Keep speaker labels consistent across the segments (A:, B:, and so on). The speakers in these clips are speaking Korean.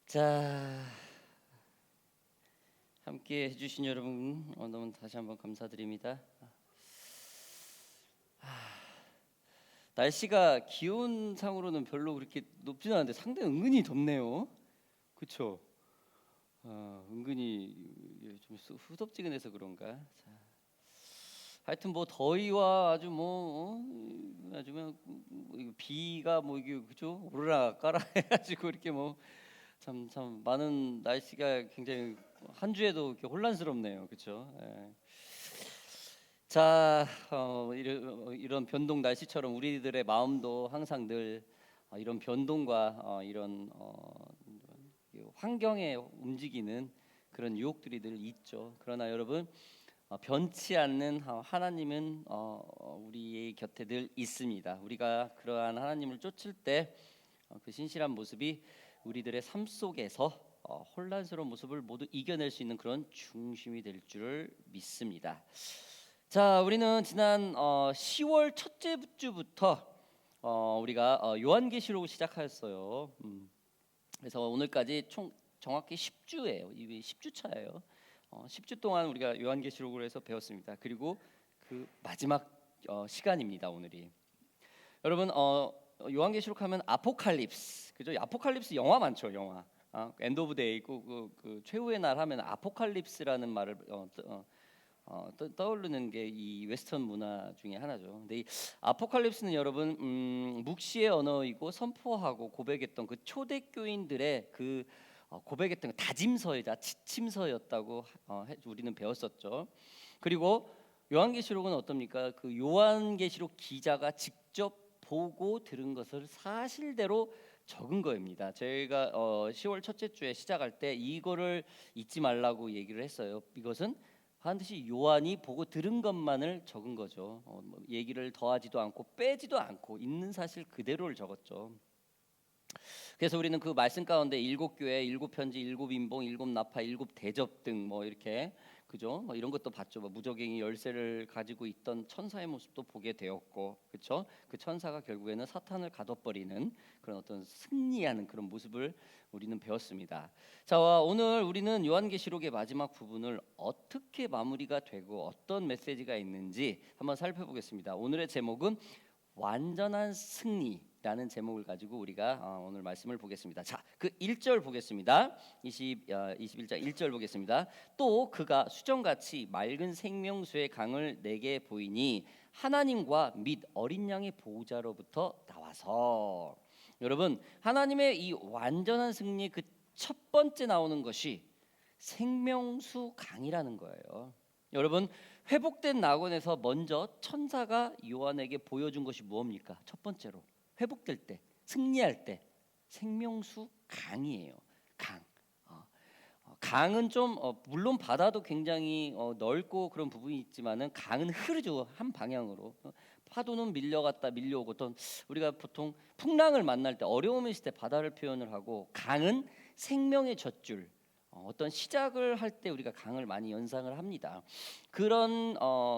A: 자, 함께 해주신 여러분 너무 다시 한번 감사드립니다. 날씨가 기온상으로는 별로 그렇게 높지는 않은데 상당히 은근히 덥네요. 그렇죠? 은근히 좀 후덥지근해서 그런가? 자, 하여튼 뭐 더위와 아주 아주 비가 이게 그죠? 오르락가락 해가지고 이렇게 참 많은 날씨가 굉장히 한 주에도 이렇게 혼란스럽네요. 그렇죠? 예. 자, 이런 변동 날씨처럼 우리들의 마음도 항상 늘 이런 변동과 이런 환경에 움직이는 그런 유혹들이 늘 있죠. 그러나 여러분, 변치 않는 하나님은 우리 곁에 늘 있습니다. 우리가 그러한 하나님을 쫓을 때 그 신실한 모습이 우리들의 삶 속에서 혼란스러운 모습을 모두 이겨낼 수 있는 그런 중심이 될 줄을 믿습니다. 자, 우리는 지난 10월 첫째 주부터 우리가 요한계시록을 시작하였어요. 그래서 오늘까지 총 정확히 10주예요. 이게 10주 차예요. 10주 동안 우리가 요한계시록을 해서 배웠습니다. 그리고 그 마지막 시간입니다. 오늘이. 여러분 요한계시록 하면 아포칼립스, 그죠? 아포칼립스 영화 많죠, 영화. 엔드 오브 데이 있고 그 최후의 날 하면 아포칼립스라는 말을 떠오르는 게 이 웨스턴 문화 중에 하나죠. 근데 이 아포칼립스는 여러분 묵시의 언어이고 선포하고 고백했던 그 초대교인들의 그 고백했던 다짐서이자 지침서였다고 우리는 배웠었죠. 그리고 요한계시록은 어떻습니까? 그 요한계시록 기자가 직접 보고 들은 것을 사실대로 적은 거입니다. 저희가 10월 첫째 주에 시작할 때 이거를 잊지 말라고 얘기를 했어요. 이것은 반드시 요한이 보고 들은 것만을 적은 거죠. 얘기를 더하지도 않고 빼지도 않고 있는 사실 그대로를 적었죠. 그래서 우리는 그 말씀 가운데 일곱 교회, 일곱 편지, 일곱 인봉, 일곱 나파, 일곱 대접 등 이렇게 그죠? 이런 것도 봤죠. 무저갱이 열쇠를 가지고 있던 천사의 모습도 보게 되었고, 그렇죠? 그 천사가 결국에는 사탄을 가둬버리는 그런 어떤 승리하는 그런 모습을 우리는 배웠습니다. 자, 오늘 우리는 요한계시록의 마지막 부분을 어떻게 마무리가 되고 어떤 메시지가 있는지 한번 살펴보겠습니다. 오늘의 제목은 완전한 승리라는 제목을 가지고 우리가 오늘 말씀을 보겠습니다. 자, 그 1절 보겠습니다. 21장 1절 보겠습니다. 또 그가 수정같이 맑은 생명수의 강을 내게 보이니 하나님과 및 어린 양의 보호자로부터 나와서. 여러분, 하나님의 이 완전한 승리 그 첫 번째 나오는 것이 생명수 강이라는 거예요. 여러분, 회복된 낙원에서 먼저 천사가 요한에게 보여준 것이 무엇입니까? 첫 번째로 회복될 때, 승리할 때 생명수 강이에요. 강. 강은 좀 물론 바다도 굉장히 넓고 그런 부분이 있지만은 강은 흐르죠, 한 방향으로. 파도는 밀려갔다 밀려오고, 또 우리가 보통 풍랑을 만날 때 어려움이 있을 때 바다를 표현을 하고, 강은 생명의 젖줄, 어떤 시작을 할 때 우리가 강을 많이 연상을 합니다. 그런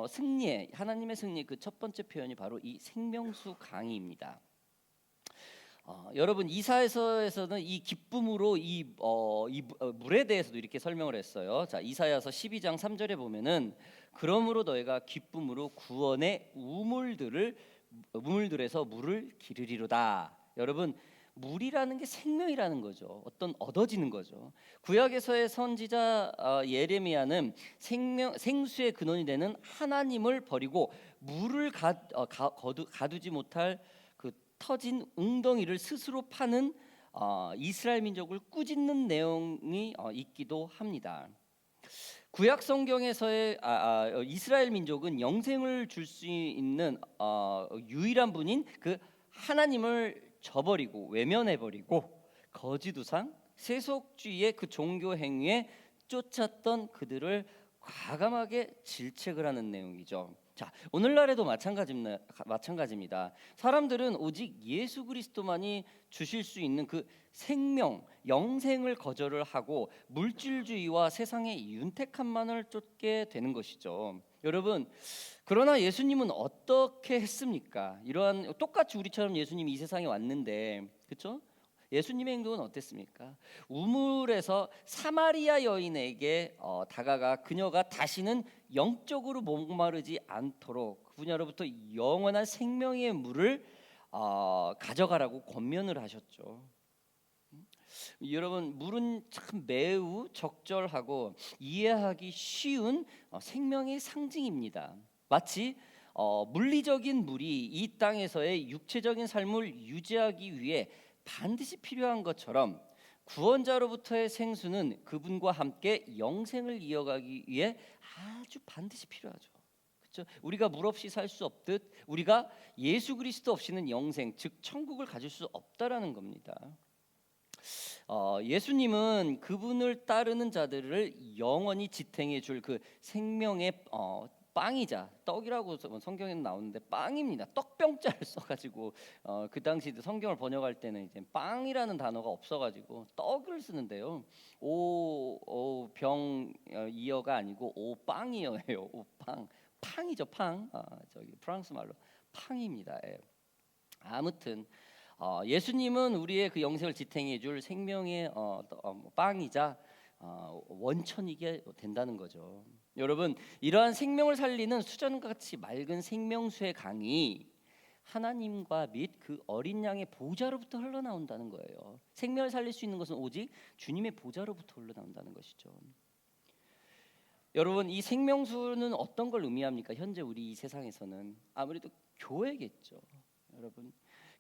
A: 승리의 하나님의 승리 그 첫 번째 표현이 바로 이 생명수 강입니다. 여러분, 이사야서에서는 이 기쁨으로 이 물에 대해서도 이렇게 설명을 했어요. 자, 이사야서 12장 3절에 보면은 그러므로 너희가 기쁨으로 구원의 우물들에서 물을 기르리로다. 여러분, 물이라는 게 생명이라는 거죠. 어떤 얻어지는 거죠. 구약에서의 선지자 예레미야는 생수의 근원이 되는 하나님을 버리고 물을 가두지 못할 그 터진 웅덩이를 스스로 파는 이스라엘 민족을 꾸짖는 내용이 있기도 합니다. 구약 성경에서의 이스라엘 민족은 영생을 줄 수 있는 유일한 분인 그 하나님을 저버리고 외면해버리고 거짓 우상, 세속주의의 그 종교 행위에 쫓았던 그들을 과감하게 질책을 하는 내용이죠. 자, 오늘날에도 마찬가지입니다. 사람들은 오직 예수 그리스도만이 주실 수 있는 그 생명, 영생을 거절을 하고 물질주의와 세상의 윤택함만을 쫓게 되는 것이죠. 여러분, 그러나 예수님은 어떻게 했습니까? 이러한 똑같이 우리처럼 예수님이 이 세상에 왔는데, 그렇죠? 예수님의 행동은 어땠습니까? 우물에서 사마리아 여인에게 다가가 그녀가 다시는 영적으로 목마르지 않도록 그녀로부터 영원한 생명의 물을 가져가라고 권면을 하셨죠. 여러분, 물은 참 매우 적절하고 이해하기 쉬운 생명의 상징입니다. 마치 물리적인 물이 이 땅에서의 육체적인 삶을 유지하기 위해 반드시 필요한 것처럼 구원자로부터의 생수는 그분과 함께 영생을 이어가기 위해 아주 반드시 필요하죠. 그렇죠? 우리가 물 없이 살 수 없듯 우리가 예수 그리스도 없이는 영생, 즉 천국을 가질 수 없다라는 겁니다. 예수님은 그분을 따르는 자들을 영원히 지탱해 줄 그 생명의 빵이자 떡이라고 성경에는 나오는데 빵입니다. 떡병자를 써가지고 그 당시 성경을 번역할 때는 이제 빵이라는 단어가 없어가지고 떡을 쓰는데요. 오병 이어가 아니고 오빵이어예요. 오빵 팡이죠. 팡. 저기 프랑스 말로 팡입니다. 예. 아무튼 예수님은 우리의 그 영생을 지탱해 줄 생명의 빵이자 원천이게 된다는 거죠. 여러분, 이러한 생명을 살리는 수전과 같이 맑은 생명수의 강이 하나님과 및 그 어린 양의 보좌로부터 흘러나온다는 거예요. 생명을 살릴 수 있는 것은 오직 주님의 보좌로부터 흘러나온다는 것이죠. 여러분, 이 생명수는 어떤 걸 의미합니까? 현재 우리 이 세상에서는 아무래도 교회겠죠. 여러분,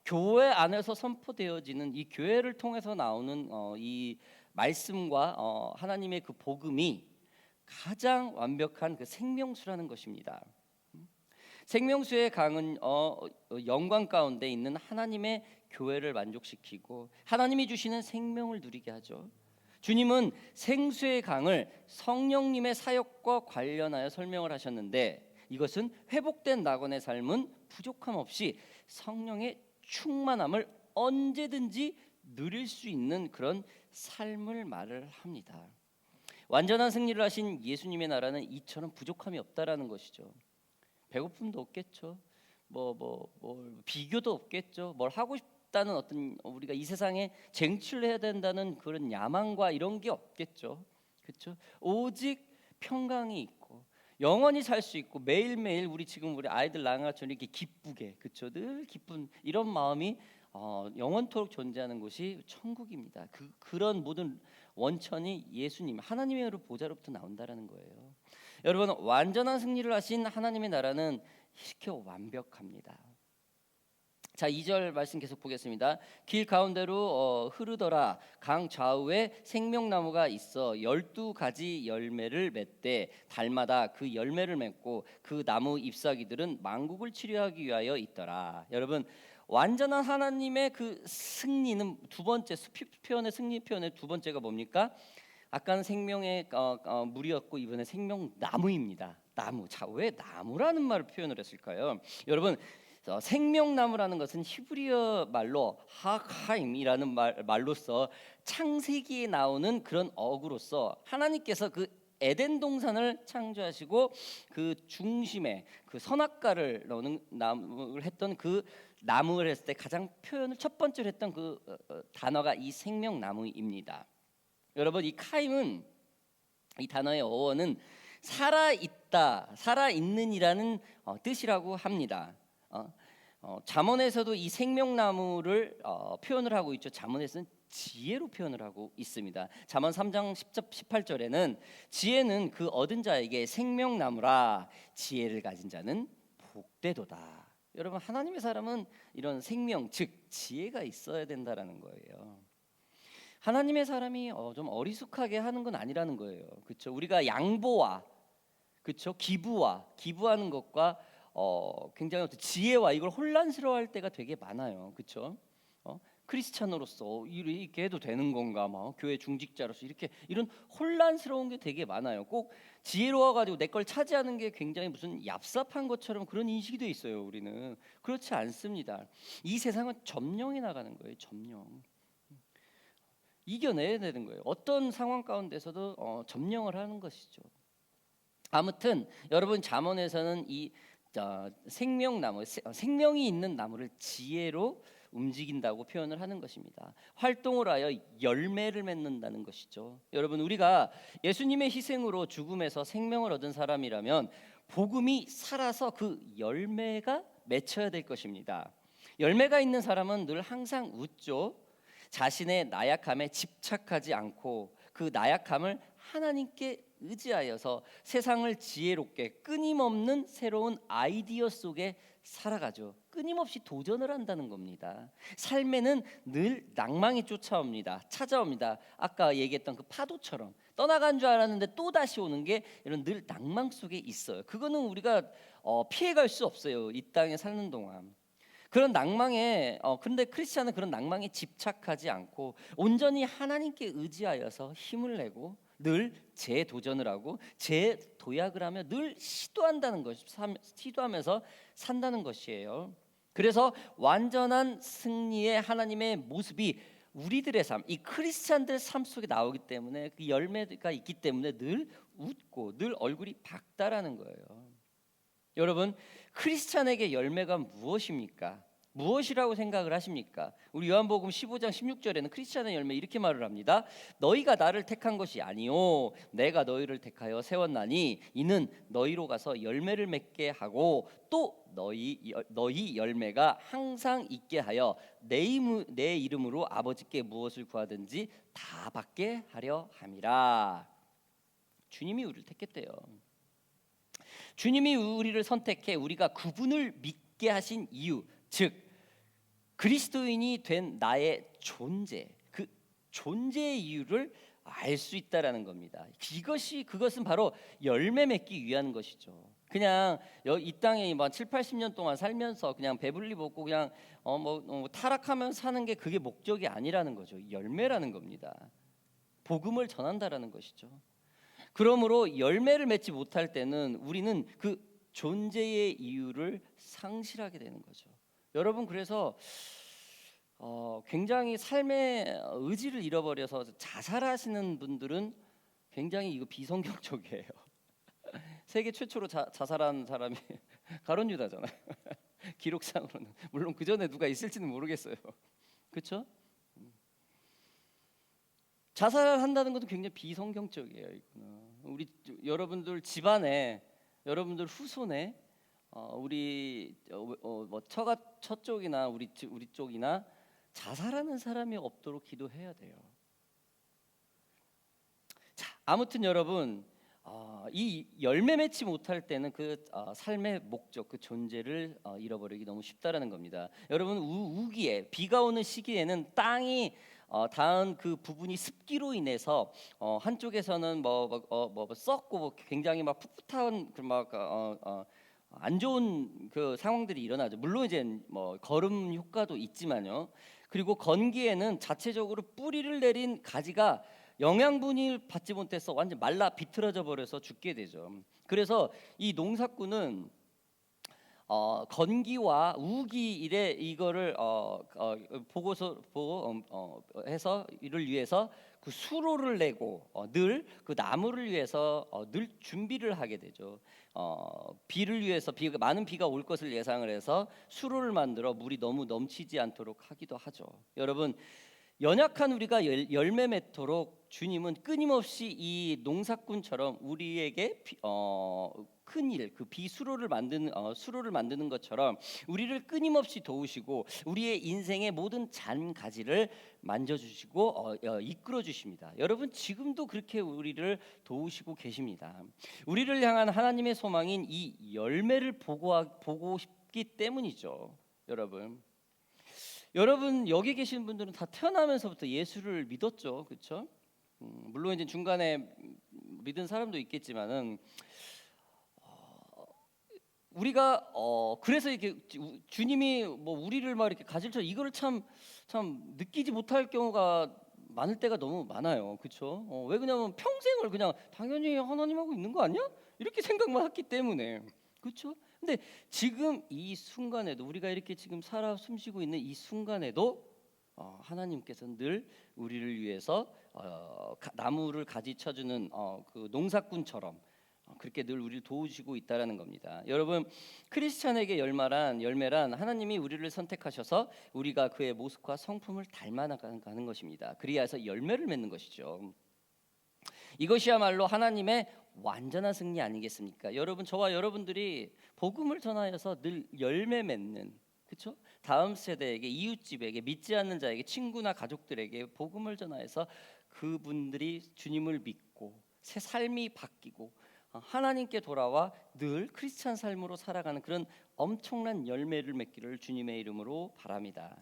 A: 교회 안에서 선포되어지는 이 교회를 통해서 나오는 이 말씀과 하나님의 그 복음이 가장 완벽한 그 생명수라는 것입니다. 생명수의 강은 영광 가운데 있는 하나님의 교회를 만족시키고 하나님이 주시는 생명을 누리게 하죠. 주님은 생수의 강을 성령님의 사역과 관련하여 설명을 하셨는데 이것은 회복된 낙원의 삶은 부족함 없이 성령의 충만함을 언제든지 누릴 수 있는 그런 삶을 말을 합니다. 완전한 승리를 하신 예수님의 나라는 이처럼 부족함이 없다라는 것이죠. 배고픔도 없겠죠. 비교도 없겠죠. 뭘 하고 싶다는 어떤 우리가 이 세상에 쟁취를 해야 된다는 그런 야망과 이런 게 없겠죠. 그렇죠? 오직 평강이 있고 영원히 살 수 있고 매일매일 우리 아이들 낳아처럼 이렇게 기쁘게 그렇죠? 늘 기쁜 이런 마음이 영원토록 존재하는 곳이 천국입니다. 그런 모든 원천이 예수님 하나님의 보좌로부터 나온다라는 거예요. 여러분, 완전한 승리를 하신 하나님의 나라는 이렇게 완벽합니다. 자, 2절 말씀 계속 보겠습니다. 길 가운데로 흐르더라. 강 좌우에 생명나무가 있어 12가지 열매를 맺되 달마다 그 열매를 맺고 그 나무 잎사귀들은 만국을 치료하기 위하여 있더라. 여러분, 완전한 하나님의 그 승리는 두 번째 표현의 승리 표현의 두 번째가 뭡니까? 아까는 생명의 물이었고 이번에 생명나무입니다. 나무. 자, 왜 나무라는 말을 표현을 했을까요? 여러분, 생명나무라는 것은 히브리어 말로 하카임이라는 말로서 창세기에 나오는 그런 어구로서 하나님께서 그 에덴 동산을 창조하시고 그 중심에 그 선악과를 넣는 나무를 했던 그 나무를 했을 때 가장 표현을 첫 번째로 했던 그 단어가 이 생명나무입니다. 여러분, 이 카임은 이 단어의 어원은 살아있다, 살아있는이라는 뜻이라고 합니다. 잠언에서도 이 생명나무를 표현을 하고 있죠. 잠언에서는 지혜로 표현을 하고 있습니다. 잠언 3장 10절 18절에는 지혜는 그 얻은 자에게 생명나무라 지혜를 가진 자는 복되도다. 여러분, 하나님의 사람은 이런 생명 즉 지혜가 있어야 된다라는 거예요. 하나님의 사람이 좀 어리숙하게 하는 건 아니라는 거예요. 그렇죠? 우리가 양보와 그렇죠? 기부하는 것과 굉장히 지혜와 이걸 혼란스러워할 때가 되게 많아요. 그렇죠? 크리스찬으로서 이렇게 해도 되는 건가? 교회 중직자로서 이런 혼란스러운 게 되게 많아요. 꼭 지혜로워가지고 내 걸 차지하는 게 굉장히 무슨 얍삽한 것처럼 그런 인식이 돼 있어요. 우리는 그렇지 않습니다. 이 세상은 점령해 나가는 거예요. 점령. 이겨내야 되는 거예요. 어떤 상황 가운데서도 점령을 하는 것이죠. 아무튼 여러분, 잠언에서는 이 생명나무, 생명이 있는 나무를 지혜로 움직인다고 표현을 하는 것입니다. 활동을 하여 열매를 맺는다는 것이죠. 여러분, 우리가 예수님의 희생으로 죽음에서 생명을 얻은 사람이라면 복음이 살아서 그 열매가 맺혀야 될 것입니다. 열매가 있는 사람은 늘 항상 웃죠. 자신의 나약함에 집착하지 않고 그 나약함을 하나님께 의지하여서 세상을 지혜롭게 끊임없는 새로운 아이디어 속에 살아가죠. 끊임없이 도전을 한다는 겁니다. 삶에는 늘 낭망이 찾아옵니다. 아까 얘기했던 그 파도처럼 떠나간 줄 알았는데 또 다시 오는 게 이런 늘 낭망 속에 있어요. 그거는 우리가 피해갈 수 없어요. 이 땅에 사는 동안. 그런 낭망에 근데 크리스찬은 그런 낭망에 집착하지 않고 온전히 하나님께 의지하여서 힘을 내고 늘 재도전을 하고 재도약을 하며 늘 시도하면서 산다는 것이에요. 그래서 완전한 승리의 하나님의 모습이 우리들의 삶, 이 크리스찬들 삶 속에 나오기 때문에 그 열매가 있기 때문에 늘 웃고 늘 얼굴이 밝다라는 거예요. 여러분, 크리스찬에게 열매가 무엇입니까? 무엇이라고 생각을 하십니까? 우리 요한복음 15장 16절에는 크리스찬의 열매 이렇게 말을 합니다. 너희가 나를 택한 것이 아니요 내가 너희를 택하여 세웠나니 이는 너희로 가서 열매를 맺게 하고 또 너희 열매가 항상 있게 하여 내 이름으로 아버지께 무엇을 구하든지 다 받게 하려 함이라. 주님이 우리를 택했대요. 주님이 우리를 선택해 우리가 그분을 믿게 하신 이유, 즉 그리스도인이 된 나의 존재, 그 존재의 이유를 알 수 있다라는 겁니다. 그것은 바로 열매 맺기 위한 것이죠. 그냥 이 땅에 막 7, 80년 동안 살면서 그냥 배불리 먹고 그냥 타락하면서 사는 게 그게 목적이 아니라는 거죠. 열매라는 겁니다. 복음을 전한다라는 것이죠. 그러므로 열매를 맺지 못할 때는 우리는 그 존재의 이유를 상실하게 되는 거죠. 여러분, 그래서 굉장히 삶의 의지를 잃어버려서 자살하시는 분들은 굉장히 이거 비성경적이에요. 세계 최초로 자살한 사람이 가룟 유다잖아요. 기록상으로는 물론 그 전에 누가 있을지는 모르겠어요. 그렇죠? 자살한다는 것도 굉장히 비성경적이에요. 우리 여러분들 집안에, 여러분들 후손에 우리 뭐 처쪽이나 우리 쪽이나 자살하는 사람이 없도록 기도해야 돼요. 자, 아무튼 여러분, 이 열매 맺지 못할 때는 그 삶의 목적, 그 존재를 잃어버리기 너무 쉽다라는 겁니다. 여러분, 우기에 비가 오는 시기에는 땅이 닿은 그 부분이 습기로 인해서 한쪽에서는 썩고 굉장히 막 풋풋한 안 좋은 그 상황들이 일어나죠. 물론 이제 거름 효과도 있지만요. 그리고 건기에는 자체적으로 뿌리를 내린 가지가 영양분을 받지 못해서 완전 말라 비틀어져 버려서 죽게 되죠. 그래서 이 농사꾼은 건기와 우기일에 이거를 해서 이를 위해서 그 수로를 내고 늘 그 나무를 위해서 늘 준비를 하게 되죠. 비를 위해서 많은 비가 올 것을 예상을 해서 수로를 만들어 물이 너무 넘치지 않도록 하기도 하죠. 여러분, 연약한 우리가 열매 맺도록 주님은 끊임없이 이 농사꾼처럼 우리에게 큰 일, 그 비수로를 만드는 것처럼 우리를 끊임없이 도우시고 우리의 인생의 모든 잔가지를 만져주시고 이끌어 주십니다. 여러분, 지금도 그렇게 우리를 도우시고 계십니다. 우리를 향한 하나님의 소망인 이 열매를 보고 싶기 때문이죠. 여러분 여기 계신 분들은 다 태어나면서부터 예수를 믿었죠, 그렇죠? 물론 이제 중간에 믿은 사람도 있겠지만은 우리가 그래서 이렇게 주님이 우리를 막 이렇게 가질처럼 이거를 참 느끼지 못할 경우가 많을 때가 너무 많아요, 그렇죠? 왜 그러냐면 평생을 그냥 당연히 하나님하고 있는 거 아니야? 이렇게 생각만 했기 때문에, 그렇죠? 근데 지금 이 순간에도 우리가 이렇게 지금 살아 숨쉬고 있는 이 순간에도 하나님께서는 늘 우리를 위해서 나무를 가지쳐주는 그 농사꾼처럼 그렇게 늘 우리를 도우시고 있다라는 겁니다. 여러분, 크리스찬에게 열매란 하나님이 우리를 선택하셔서 우리가 그의 모습과 성품을 닮아가는 것입니다. 그리하여서 열매를 맺는 것이죠. 이것이야말로 하나님의 완전한 승리 아니겠습니까? 여러분, 저와 여러분들이 복음을 전하여서 늘 열매 맺는, 그렇죠? 다음 세대에게, 이웃집에게, 믿지 않는 자에게, 친구나 가족들에게 복음을 전하여서 그분들이 주님을 믿고 새 삶이 바뀌고 하나님께 돌아와 늘 크리스찬 삶으로 살아가는 그런 엄청난 열매를 맺기를 주님의 이름으로 바랍니다.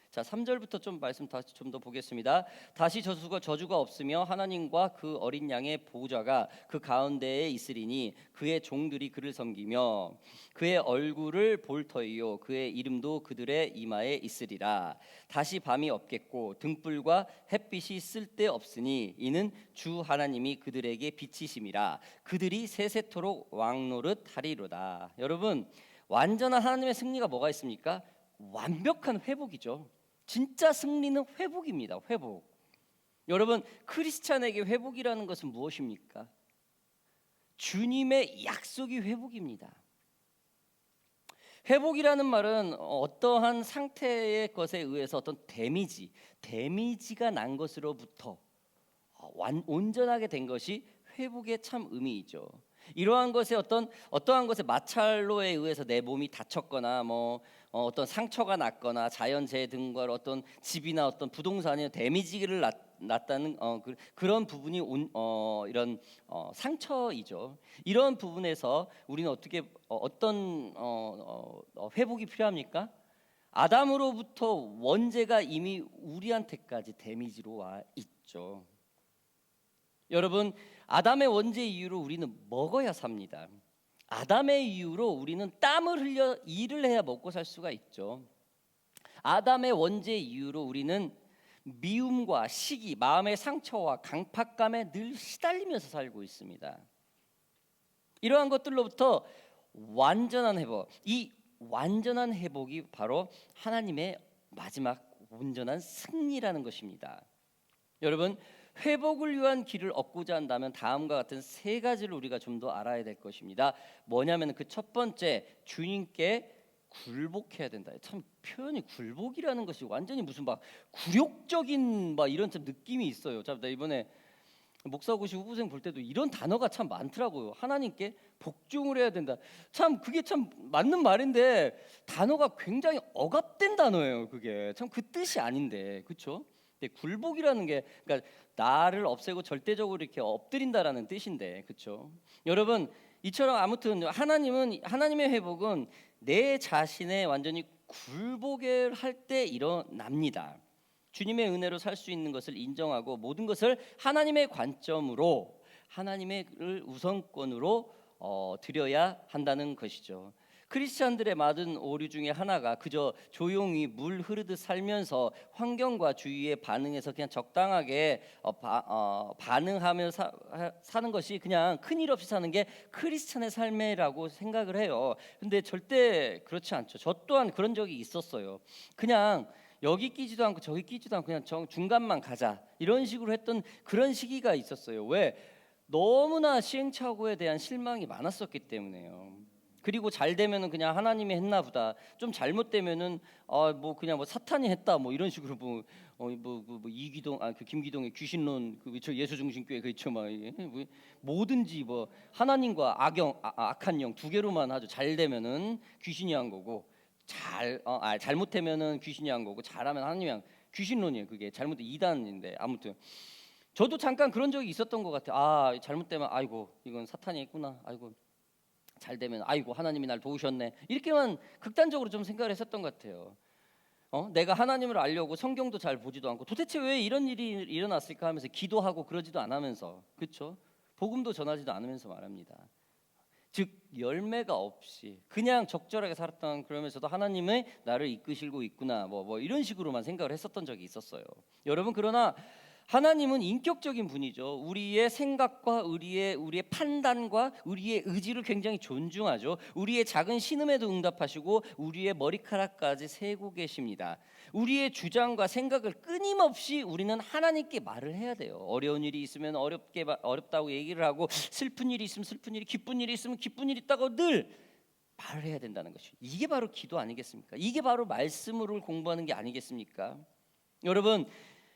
A: 자, 3절부터 좀 말씀 다시 좀 더 보겠습니다. 다시 저주가 없으며 하나님과 그 어린 양의 보호자가 그 가운데에 있으리니 그의 종들이 그를 섬기며 그의 얼굴을 볼 터이요 그의 이름도 그들의 이마에 있으리라. 다시 밤이 없겠고 등불과 햇빛이 쓸데없으니 이는 주 하나님이 그들에게 빛이심이라. 그들이 세세토록 왕노릇하리로다. 여러분, 완전한 하나님의 승리가 뭐가 있습니까? 완벽한 회복이죠. 진짜 승리는 회복입니다. 회복. 여러분, 크리스찬에게 회복이라는 것은 무엇입니까? 주님의 약속이 회복입니다. 회복이라는 말은 어떠한 상태의 것에 의해서 어떤 데미지가 난 것으로부터 온전하게 된 것이 회복의 참 의미이죠. 이러한 것에 어떠한 것에 마찰로에 의해서 내 몸이 다쳤거나 어떤 상처가 났거나 자연재해 등과 어떤 집이나 어떤 부동산에 데미지를 났다는 그런 부분이 이런 상처이죠. 이런 부분에서 우리는 어떤 회복이 필요합니까? 아담으로부터 원죄가 이미 우리한테까지 데미지로 와 있죠. 여러분, 아담의 원죄 이후로 우리는 먹어야 삽니다. 아담의 이유로 우리는 땀을 흘려 일을 해야 먹고 살 수가 있죠. 아담의 원죄 이유로 우리는 미움과 시기, 마음의 상처와 강팍감에 늘 시달리면서 살고 있습니다. 이러한 것들로부터 완전한 회복, 이 완전한 회복이 바로 하나님의 마지막 온전한 승리라는 것입니다. 여러분, 회복을 위한 길을 얻고자 한다면 다음과 같은 세 가지를 우리가 좀 더 알아야 될 것입니다. 뭐냐면 그 첫 번째, 주님께 굴복해야 된다. 참 표현이 굴복이라는 것이 완전히 무슨 굴욕적인 이런 참 느낌이 있어요. 자, 나 이번에 목사고시 후보생 볼 때도 이런 단어가 참 많더라고요. 하나님께 복종을 해야 된다. 참 그게 참 맞는 말인데 단어가 굉장히 억압된 단어예요. 그게 참 그 뜻이 아닌데, 그렇죠? 근데 굴복이라는 게 그러니까 나를 없애고 절대적으로 이렇게 엎드린다라는 뜻인데, 그렇죠? 여러분, 이처럼 아무튼 하나님의 회복은 내 자신의 완전히 굴복을 할 때 일어납니다. 주님의 은혜로 살 수 있는 것을 인정하고 모든 것을 하나님의 관점으로, 하나님의 우선권으로 드려야 한다는 것이죠. 크리스찬들의 많은 오류 중에 하나가 그저 조용히 물 흐르듯 살면서 환경과 주위에 반응해서 그냥 적당하게 반응하며 사는 것이 그냥 큰일 없이 사는 게 크리스찬의 삶이라고 생각을 해요. 근데 절대 그렇지 않죠. 저 또한 그런 적이 있었어요. 그냥 여기 끼지도 않고 저기 끼지도 않고 그냥 중간만 가자 이런 식으로 했던 그런 시기가 있었어요. 왜? 너무나 시행착오에 대한 실망이 많았었기 때문에요. 그리고 잘 되면은 그냥 하나님이 했나 보다. 좀 잘못되면은 그냥 사탄이 했다 이런 식으로 이기동 그 김기동의 귀신론 저 예수중심교회 그렇죠 뭐든지 하나님과 악한 영 두 개로만 아주 잘 되면은 귀신이 한 거고 잘못되면은 귀신이 한 거고 잘하면 하나님이 한 귀신론이에요. 그게 잘못된 이단인데 아무튼 저도 잠깐 그런 적이 있었던 것 같아요. 잘못되면 아이고 이건 사탄이 했구나. 아이고 잘 되면 아이고 하나님이 날 도우셨네. 이렇게만 극단적으로 좀 생각을 했었던 것 같아요. 내가 하나님을 알려고 성경도 잘 보지도 않고 도대체 왜 이런 일이 일어났을까 하면서 기도하고 그러지도 않으면서, 그렇죠? 복음도 전하지도 않으면서 말합니다. 즉 열매가 없이 그냥 적절하게 살았던 그러면서도 하나님의 나를 이끄시고 있구나 이런 식으로만 생각을 했었던 적이 있었어요. 여러분, 그러나 하나님은 인격적인 분이죠. 우리의 생각과 우리의 판단과 우리의 의지를 굉장히 존중하죠. 우리의 작은 신음에도 응답하시고 우리의 머리카락까지 세고 계십니다. 우리의 주장과 생각을 끊임없이 우리는 하나님께 말을 해야 돼요. 어려운 일이 있으면 어렵다고 얘기를 하고, 슬픈 일이 있으면 슬픈 일이, 기쁜 일이 있으면 기쁜 일이 있다고 늘 말을 해야 된다는 것이, 이게 바로 기도 아니겠습니까? 이게 바로 말씀을 공부하는 게 아니겠습니까? 여러분,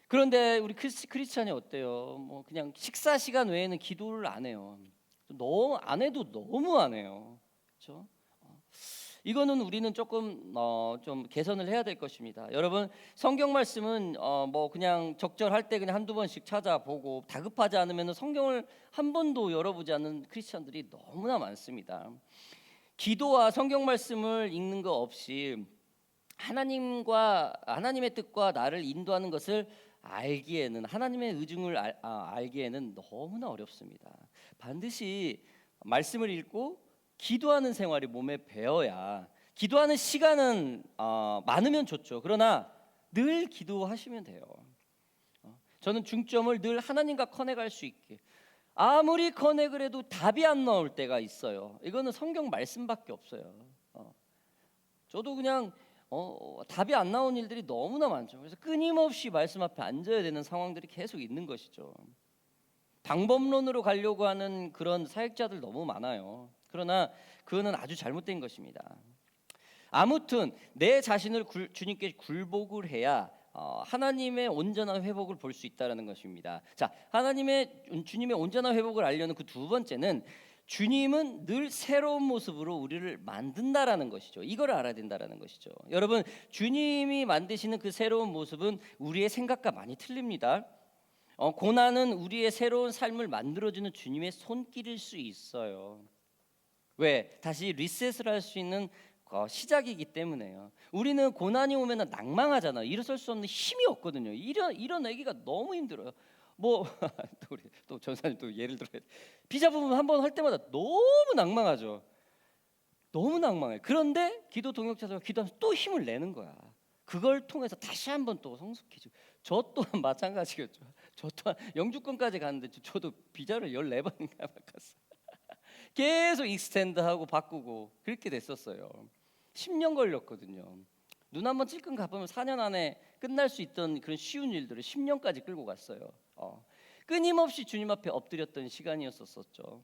A: 그런데 우리 크리스찬이 어때요? 뭐 그냥 식사 시간 외에는 기도를 안 해요. 너무 안 해도 너무 안 해요. 그렇죠? 이거는 우리는 조금 좀 개선을 해야 될 것입니다. 여러분, 성경 말씀은 뭐 그냥 적절할 때 그냥 한두 번씩 찾아보고 다급하지 않으면 성경을 한 번도 열어보지 않는 크리스찬들이 너무나 많습니다. 기도와 성경 말씀을 읽는 거 없이 하나님의 뜻과 나를 인도하는 것을 알기에는, 하나님의 의중을 알기에는 너무나 어렵습니다. 반드시 말씀을 읽고 기도하는 생활이 몸에 배어야, 기도하는 시간은 많으면 좋죠. 그러나 늘 기도하시면 돼요. 저는 중점을 늘 하나님과 커넥할 수 있게, 아무리 커넥을 해도 답이 안 나올 때가 있어요. 이거는 성경 말씀밖에 없어요. 저도 그냥 답이 안 나온 일들이 너무나 많죠. 그래서 끊임없이 말씀 앞에 앉아야 되는 상황들이 계속 있는 것이죠. 방법론으로 가려고 하는 그런 사역자들 너무 많아요. 그러나 그거는 아주 잘못된 것입니다. 아무튼 내 자신을 주님께 굴복을 해야 하나님의 온전한 회복을 볼 수 있다는 것입니다. 자, 주님의 온전한 회복을 알려는 그 두 번째는, 주님은 늘 새로운 모습으로 우리를 만든다라는 것이죠. 이걸 알아야 된다라는 것이죠. 여러분, 주님이 만드시는 그 새로운 모습은 우리의 생각과 많이 틀립니다. 고난은 우리의 새로운 삶을 만들어주는 주님의 손길일 수 있어요. 왜? 다시 리셋을 할 수 있는 시작이기 때문에요. 우리는 고난이 오면 낭망하잖아요. 일어설 수 없는 힘이 없거든요. 일어나기가 너무 힘들어요. 뭐 또 전사님 또 예를 들어요. 비자 부분 한번 할 때마다 너무 낭망하죠. 너무 낭망해. 그런데 기도 동역자들과 기도하면서 또 힘을 내는 거야. 그걸 통해서 다시 한번 또 성숙해지고. 저 또한 마찬가지겠죠. 저 또한 영주권까지 갔는데 저도 비자를 14번인가 바꿨어요. 계속 익스텐드하고 바꾸고 그렇게 됐었어요. 10년 걸렸거든요. 눈 한번 찔끔 가보면 4년 안에 끝날 수 있던 그런 쉬운 일들을 10년까지 끌고 갔어요. 끊임없이 주님 앞에 엎드렸던 시간이었었죠.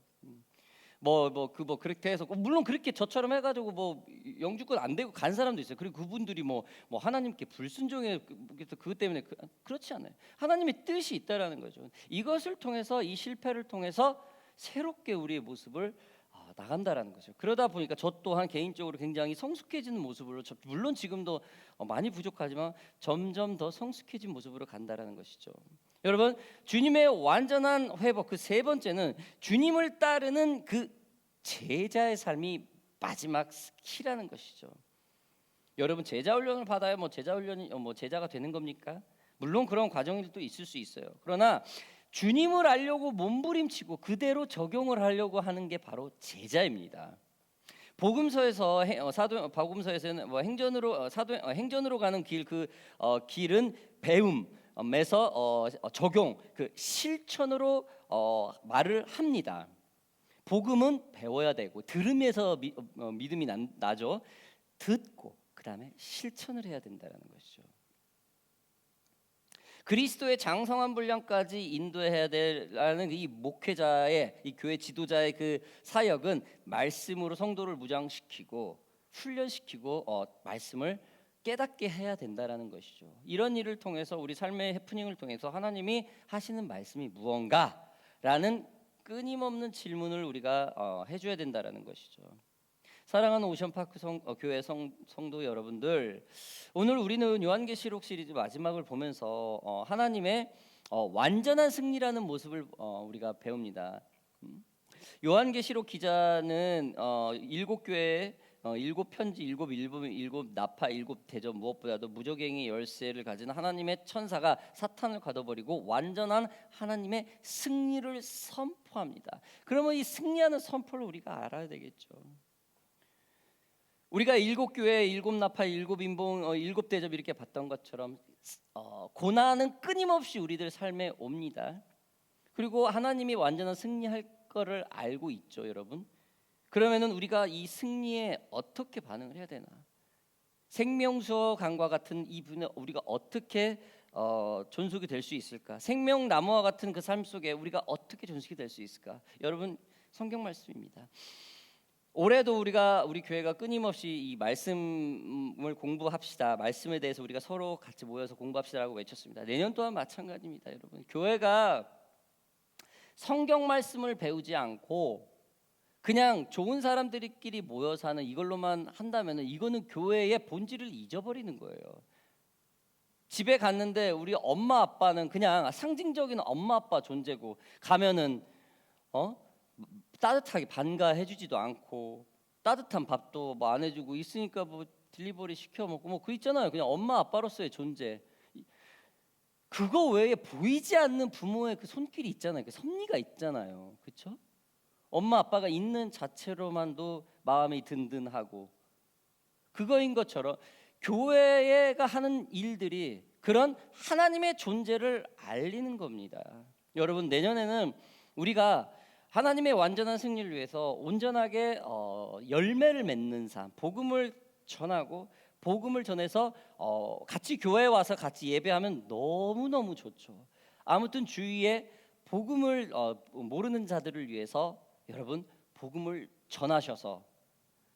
A: 그렇게 해서, 물론 그렇게 저처럼 해가지고 뭐 영주권 안 되고 간 사람도 있어요. 그리고 그분들이 뭐 하나님께 불순종해, 그것 때문에 그렇지 않아요. 하나님의 뜻이 있다라는 거죠. 이것을 통해서, 이 실패를 통해서 새롭게 우리의 모습을 나간다라는 거죠. 그러다 보니까 저 또한 개인적으로 굉장히 성숙해지는 모습으로, 물론 지금도 많이 부족하지만 점점 더 성숙해진 모습으로 간다라는 것이죠. 여러분, 주님의 완전한 회복, 그 세 번째는 주님을 따르는 그 제자의 삶이 마지막 키라는 것이죠. 여러분, 제자 훈련을 받아야 제자 훈련이 제자가 되는 겁니까? 물론 그런 과정이 또 있을 수 있어요. 그러나 주님을 알려고 몸부림치고 그대로 적용을 하려고 하는 게 바로 제자입니다. 복음서에서는 행전으로 가는 길, 길은 배움에서 적용, 그 실천으로 말을 합니다. 복음은 배워야 되고, 들음에서 믿음이 나죠. 듣고 그다음에 실천을 해야 된다는 것이죠. 그리스도의 장성한 분량까지 인도해야 되라는 이 목회자의, 이 교회 지도자의 그 사역은 말씀으로 성도를 무장시키고 훈련시키고 말씀을 깨닫게 해야 된다라는 것이죠. 이런 일을 통해서, 우리 삶의 해프닝을 통해서 하나님이 하시는 말씀이 무언가라는 끊임없는 질문을 우리가 해줘야 된다라는 것이죠. 사랑하는 오션파크 교회 성도 여러분들, 오늘 우리는 요한계시록 시리즈 마지막을 보면서 하나님의 완전한 승리라는 모습을 우리가 배웁니다. 요한계시록 기자는 일곱 교회, 일곱 편지, 일곱 나파, 일곱 대접, 무엇보다도 무적행의 열쇠를 가진 하나님의 천사가 사탄을 가둬버리고 완전한 하나님의 승리를 선포합니다. 그러면 이 승리하는 선포를 우리가 알아야 되겠죠. 우리가 일곱 교회, 일곱 나팔, 일곱 인봉, 일곱 대접 이렇게 봤던 것처럼 고난은 끊임없이 우리들 삶에 옵니다. 그리고 하나님이 완전한 승리할 거를 알고 있죠, 여러분. 그러면은 우리가 이 승리에 어떻게 반응을 해야 되나? 생명수와 강과 같은 이 분에 우리가 어떻게 존속이 될 수 있을까? 생명나무와 같은 그 삶 속에 우리가 어떻게 존속이 될 수 있을까? 여러분, 성경 말씀입니다. 올해도 우리 교회가 끊임없이 이 말씀을 공부합시다. 말씀에 대해서 우리가 서로 같이 모여서 공부합시다라고 외쳤습니다. 내년 또한 마찬가지입니다, 여러분. 교회가 성경 말씀을 배우지 않고 그냥 좋은 사람들끼리 모여 사는 이걸로만 한다면은 이거는 교회의 본질을 잊어버리는 거예요. 집에 갔는데 우리 엄마 아빠는 그냥 상징적인 엄마 아빠 존재고 가면은 따뜻하게 반가해주지도 않고 따뜻한 밥도 뭐 안 해주고 있으니까 뭐 딜리버리 시켜 먹고 뭐 그 있잖아요. 그냥 엄마 아빠로서의 존재. 그거 외에 보이지 않는 부모의 그 손길이 있잖아요. 그 섭리가 있잖아요. 그렇죠? 엄마 아빠가 있는 자체로만도 마음이 든든하고 그거인 것처럼 교회가 하는 일들이 그런 하나님의 존재를 알리는 겁니다. 여러분, 내년에는 우리가 하나님의 완전한 승리를 위해서 온전하게 열매를 맺는 삶, 복음을 전하고 복음을 전해서 같이 교회에 와서 같이 예배하면 너무너무 좋죠. 아무튼 주위에 복음을 모르는 자들을 위해서 여러분 복음을 전하셔서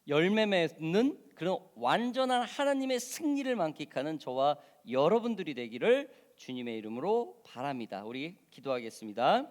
A: 열매 맺는 그런 완전한 하나님의 승리를 만끽하는 저와 여러분들이 되기를 주님의 이름으로 바랍니다. 우리 기도하겠습니다.